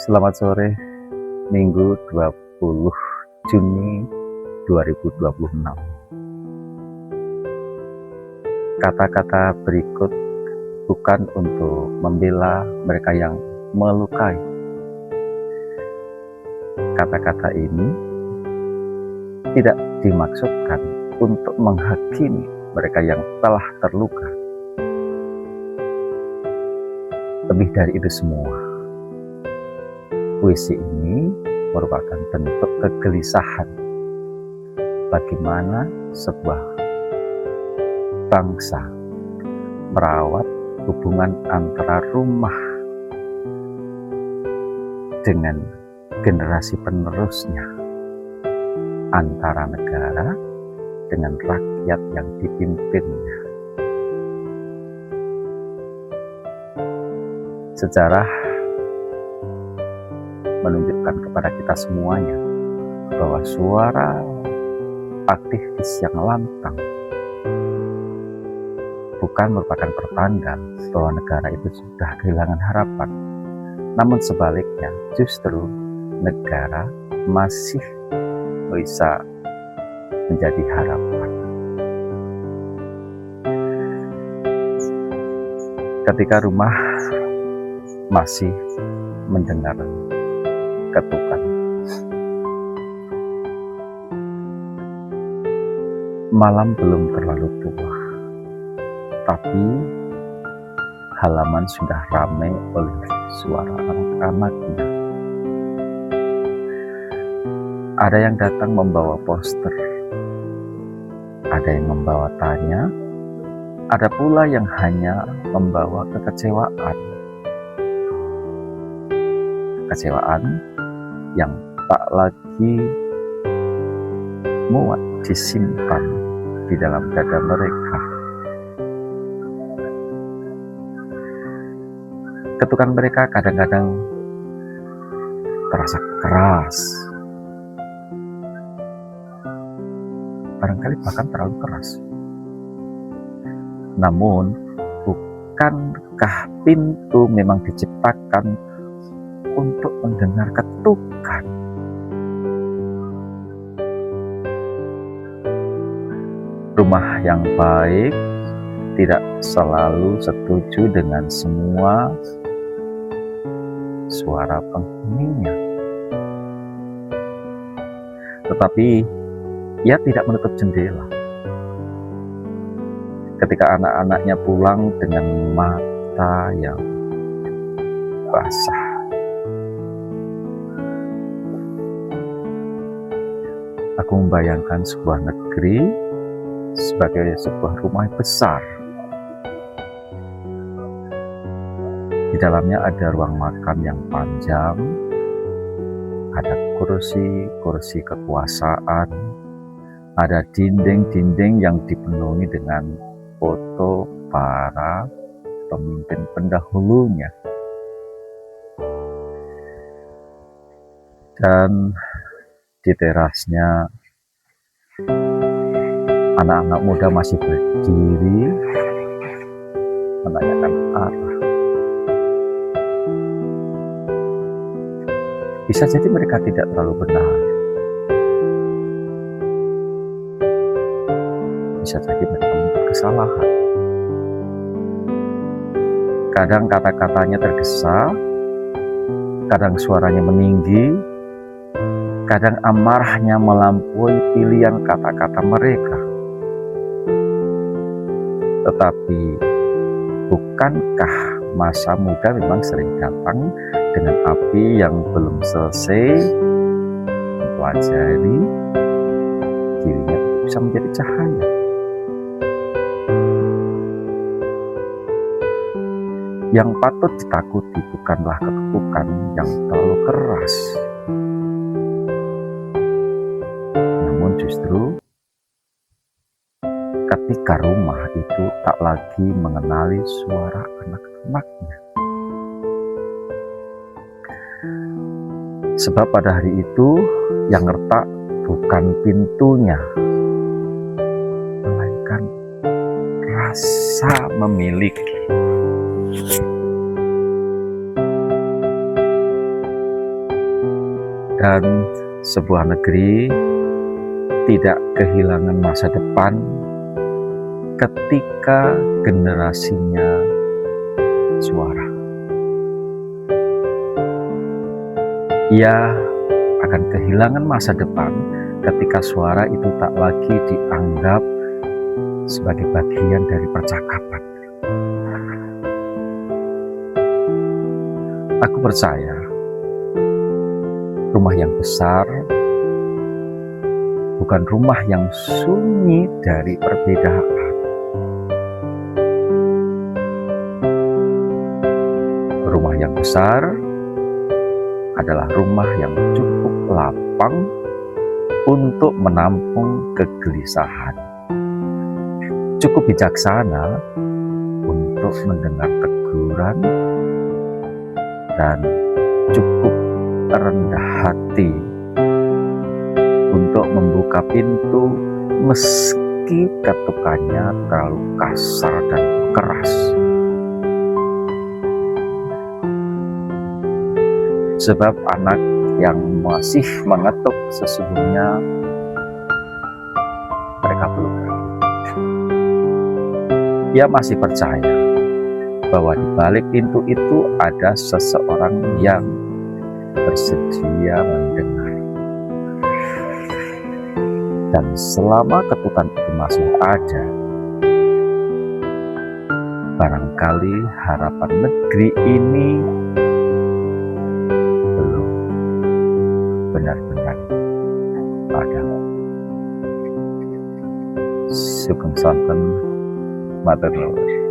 Selamat sore, Minggu 20 Juni 2026. Kata-kata berikut bukan untuk membela mereka yang melukai. Kata-kata ini tidak dimaksudkan untuk menghakimi mereka yang telah terluka. Lebih dari itu semua, puisi ini merupakan bentuk kegelisahan bagaimana sebuah bangsa merawat hubungan antara rumah dengan generasi penerusnya, antara negara dengan rakyat yang dipimpinnya. Sejarah menunjukkan kepada kita semuanya bahwa suara aktivis yang lantang bukan merupakan pertanda bahwa negara itu sudah kehilangan harapan. Namun sebaliknya, justru negara masih bisa menjadi harapan. Ketika rumah masih mendengar ketukan, malam belum terlalu tua, tapi halaman sudah ramai oleh suara anak-anaknya. Ada yang datang membawa poster, ada yang membawa tanya, ada pula yang hanya membawa kekecewaan. Kekecewaan yang tak lagi muat disimpan di dalam dada mereka. Ketukan mereka kadang-kadang terasa keras, barangkali bahkan terlalu keras. Namun, bukankah pintu memang diciptakan untuk mendengar ketukan? Rumah yang baik tidak selalu setuju dengan semua suara penghuninya, tetapi ia tidak menutup jendela. Ketika anak-anaknya pulang dengan mata yang basah, aku membayangkan sebuah negeri sebagai sebuah rumah besar. Di dalamnya ada ruang makan yang panjang, ada kursi-kursi kekuasaan, ada dinding-dinding yang dipenuhi dengan foto para pemimpin pendahulunya. Dan di terasnya anak-anak muda masih berdiri menanyakan arah. Bisa jadi mereka tidak terlalu benar, bisa jadi mereka membuat kesalahan. Kadang kata-katanya tergesa, kadang suaranya meninggi, kadang amarahnya melampaui pilihan kata-kata mereka. Tetapi bukankah masa muda memang sering datang dengan api yang belum selesai mempelajari dirinya bisa menjadi cahaya? Yang patut ditakuti bukanlah ketukan yang terlalu keras, namun justru ketika rumah itu tak lagi mengenali suara anak-anaknya. Sebab pada hari itu yang retak bukan pintunya, melainkan rasa memiliki. dan sebuah negeri tidak kehilangan masa depan ketika generasinya suara. Ia akan kehilangan masa depan ketika suara itu tak lagi dianggap sebagai bagian dari percakapan. Aku percaya rumah yang besar bukan rumah yang sunyi dari perbedaan. Rumah yang besar adalah rumah yang cukup lapang untuk menampung kegelisahan, cukup bijaksana untuk mendengar teguran, dan cukup rendah hati untuk membuka pintu meski ketukannya terlalu kasar dan keras. Sebab anak yang masih mengetuk sesungguhnya mereka belum pergi. Ia masih percaya bahwa di balik pintu itu ada seseorang yang bersedia mendengar. Dan selama ketukan itu masih ada, barangkali harapan negeri ini belum benar-benar padam. Sugeng sonten matur nuwun.